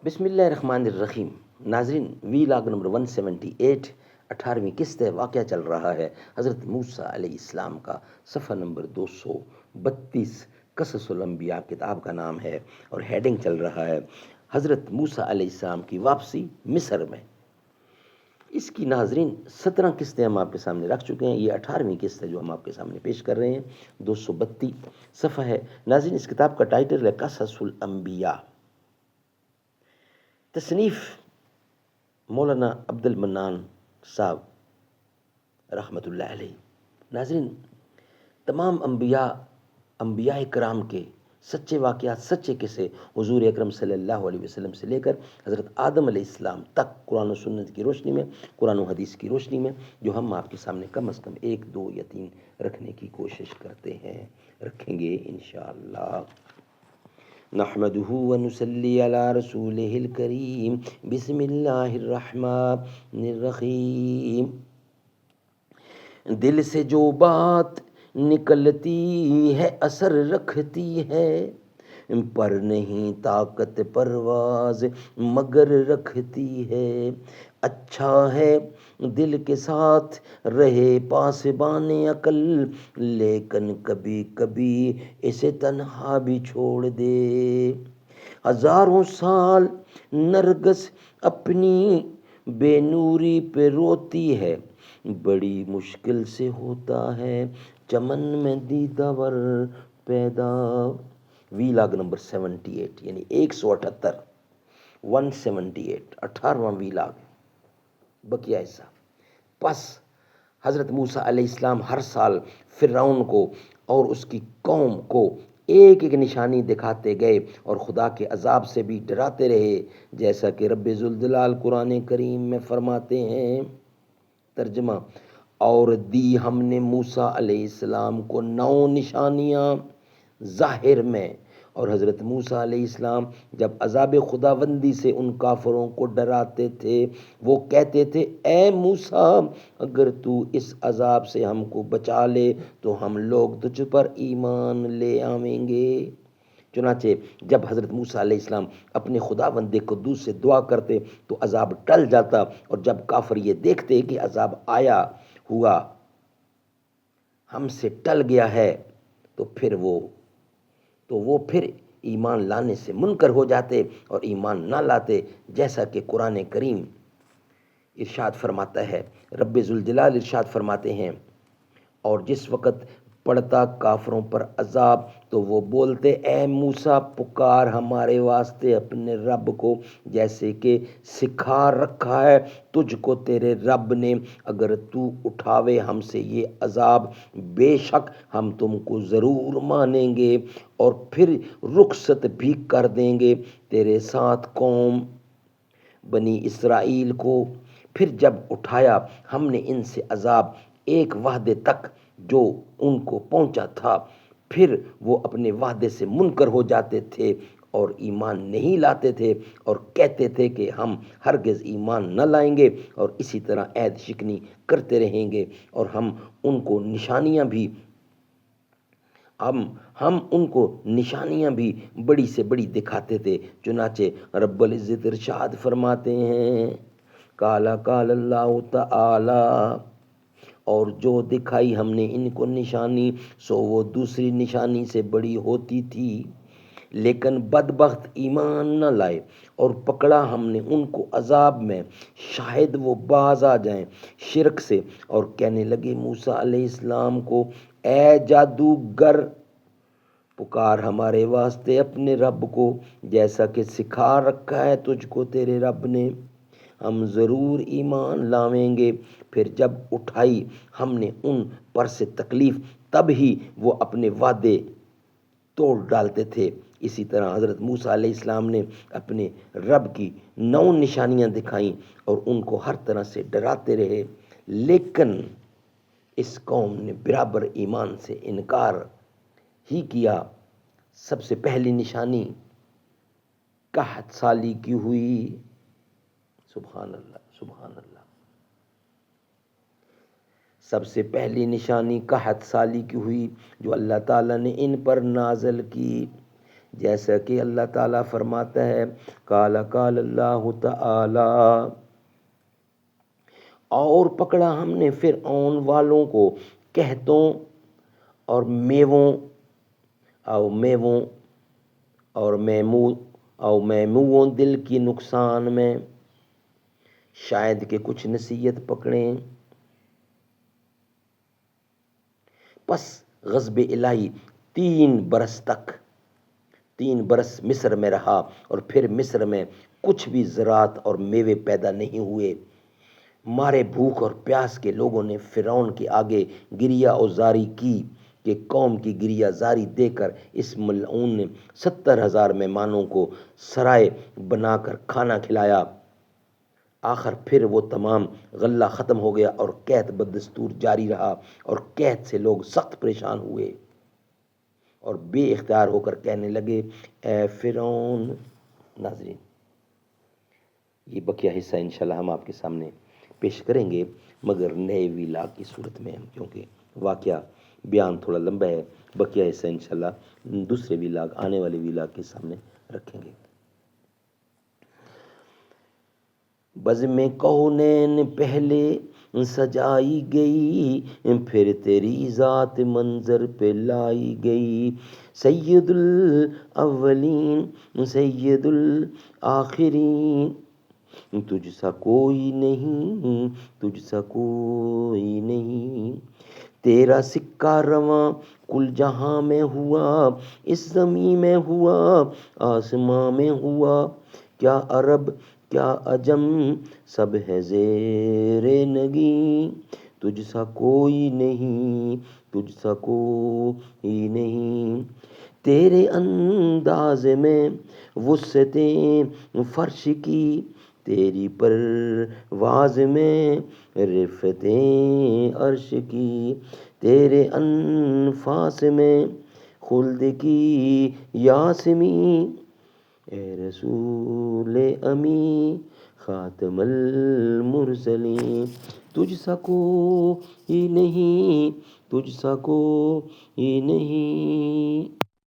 بسم اللہ الرحمن الرحیم۔ ناظرین، وی لاگ نمبر 178، 18ویں قسط ہے، واقعہ چل رہا ہے حضرت موسیٰ علیہ السلام کا، صفحہ نمبر 232، قصص الانبیاء کتاب کا نام ہے، اور ہیڈنگ چل رہا ہے حضرت موسیٰ علیہ السلام کی واپسی مصر میں۔ اس کی ناظرین 17 قسطیں ہم آپ کے سامنے رکھ چکے ہیں، یہ 18ویں قسط ہے جو ہم آپ کے سامنے پیش کر رہے ہیں، 232 صفحہ ہے۔ ناظرین، اس کتاب کا ٹائٹل ہے قصص الانبیاء، تصنیف مولانا عبد المنان صاحب رحمۃ اللہ علیہ۔ ناظرین، تمام انبیاء کرام کے سچے واقعات، سچے قصے حضور اکرم صلی اللہ علیہ وسلم سے لے کر حضرت آدم علیہ السلام تک، قرآن و سنت کی روشنی میں، قرآن و حدیث کی روشنی میں، جو ہم آپ کے سامنے کم از کم 1، 2 یا 3 رکھنے کی کوشش کرتے ہیں، رکھیں گے انشاءاللہ۔ نحمده ونصلي على رسوله الكريم، بسم اللہ الرحمن الرحیم۔ دل سے جو بات نکلتی ہے اثر رکھتی ہے، پر نہیں طاقت پرواز مگر رکھتی ہے۔ اچھا ہے دل کے ساتھ رہے پاسبان عقل، لیکن کبھی کبھی اسے تنہا بھی چھوڑ دے۔ ہزاروں سال نرگس اپنی بے نوری پہ روتی ہے، بڑی مشکل سے ہوتا ہے چمن میں دیدہ ور پیدا۔ وی لاگ نمبر 78، یعنی 178، 178، 18واں وی لاگ، بقیہ حصہ۔ پس حضرت موسیٰ علیہ السلام ہر سال فرعون کو اور اس کی قوم کو ایک ایک نشانی دکھاتے گئے اور خدا کے عذاب سے بھی ڈراتے رہے، جیسا کہ رب ذوالجلال قرآن کریم میں فرماتے ہیں۔ ترجمہ: اور دی ہم نے موسیٰ علیہ السلام کو 9 نشانیاں ظاہر میں، اور حضرت موسیٰ علیہ السلام جب عذاب خداوندی سے ان کافروں کو ڈراتے تھے، وہ کہتے تھے، اے موسیٰ، اگر تو اس عذاب سے ہم کو بچا لے تو ہم لوگ تجھ پر ایمان لے آویں گے۔ چنانچہ جب حضرت موسیٰ علیہ السلام اپنے خداوند قدوس سے دعا کرتے تو عذاب ٹل جاتا، اور جب کافر یہ دیکھتے کہ عذاب آیا ہوا ہم سے ٹل گیا ہے تو وہ پھر ایمان لانے سے منکر ہو جاتے اور ایمان نہ لاتے، جیسا کہ قرآن کریم ارشاد فرماتا ہے۔ رب ذوالجلال ارشاد فرماتے ہیں، اور جس وقت پڑتا کافروں پر عذاب تو وہ بولتے، اے موسیٰ، پکار ہمارے واسطے اپنے رب کو، جیسے کہ سکھا رکھا ہے تجھ کو تیرے رب نے، اگر تو اٹھاوے ہم سے یہ عذاب، بے شک ہم تم کو ضرور مانیں گے، اور پھر رخصت بھی کر دیں گے تیرے ساتھ قوم بنی اسرائیل کو۔ پھر جب اٹھایا ہم نے ان سے عذاب ایک وعدے تک جو ان کو پہنچا تھا، پھر وہ اپنے وعدے سے منکر ہو جاتے تھے اور ایمان نہیں لاتے تھے، اور کہتے تھے کہ ہم ہرگز ایمان نہ لائیں گے، اور اسی طرح عہد شکنی کرتے رہیں گے، اور ہم ان کو نشانیاں بھی بڑی سے بڑی دکھاتے تھے۔ چنانچہ رب العزت ارشاد فرماتے ہیں، قال اللہ تعالی، اور جو دکھائی ہم نے ان کو نشانی سو وہ دوسری نشانی سے بڑی ہوتی تھی، لیکن بدبخت ایمان نہ لائے، اور پکڑا ہم نے ان کو عذاب میں، شاید وہ باز آ جائیں شرک سے، اور کہنے لگے موسیٰ علیہ السلام کو، اے جادوگر، پکار ہمارے واسطے اپنے رب کو، جیسا کہ سکھا رکھا ہے تجھ کو تیرے رب نے، ہم ضرور ایمان لاویں گے۔ پھر جب اٹھائی ہم نے ان پر سے تکلیف، تب ہی وہ اپنے وعدے توڑ ڈالتے تھے۔ اسی طرح حضرت موسیٰ علیہ السلام نے اپنے رب کی 9 نشانیاں دکھائیں اور ان کو ہر طرح سے ڈراتے رہے، لیکن اس قوم نے برابر ایمان سے انکار ہی کیا۔ سب سے پہلی نشانی قحط سالی کی ہوئی، سبحان اللہ، سبحان اللہ۔ سب سے پہلی نشانی قحط سالی کی ہوئی جو اللہ تعالیٰ نے ان پر نازل کی۔ جیسا کہ اللہ تعالیٰ فرماتا ہے قال قال اللہ تعالی، اور پکڑا ہم نے فرعون والوں کو قحطوں اور میووں اور میموں دل کی نقصان میں، شاید کہ کچھ نصیحت پکڑیں۔ پس غضب الہی 3 برس مصر میں رہا، اور پھر مصر میں کچھ بھی زراعت اور میوے پیدا نہیں ہوئے۔ مارے بھوک اور پیاس کے لوگوں نے فرعون کے آگے گریہ زاری کی کہ قوم کی گریہ زاری دے کر اس ملعون نے 70,000 مہمانوں کو سرائے بنا کر کھانا کھلایا۔ آخر پھر وہ تمام غلہ ختم ہو گیا اور قحط بدستور جاری رہا، اور قحط سے لوگ سخت پریشان ہوئے اور بے اختیار ہو کر کہنے لگے اے فرعون۔ ناظرین، یہ بقیہ حصہ انشاءاللہ ہم آپ کے سامنے پیش کریں گے، مگر نئے ویلاگ کی صورت میں، کیونکہ واقعہ بیان تھوڑا لمبا ہے۔ بقیہ حصہ انشاءاللہ دوسرے ویلاگ، آنے والے ویلاگ کے سامنے رکھیں گے۔ بزم کونین پہلے سجائی گئی، پھر تیری ذات منظر پہ لائی گئی۔ سید الاولین سید الآخرین، تجھ سا کوئی نہیں، تجھ سا کوئی نہیں۔ تیرا سکہ رواں کل جہاں میں ہوا، اس زمین میں ہوا، آسماں میں ہوا۔ کیا عرب کیا عجم سب ہے زیر نگیں، تجھ سا کوئی نہیں، تجھ سا کوئی نہیں۔ تیرے انداز میں وسعتیں فرش کی، تیری پرواز میں رفتیں عرش کی۔ تیرے انفاس میں خلد کی یاسمین، اے رسول امی خاتم المرسلین۔ تجھ سا کوئی نہیں، تجھ سا کوئی نہیں۔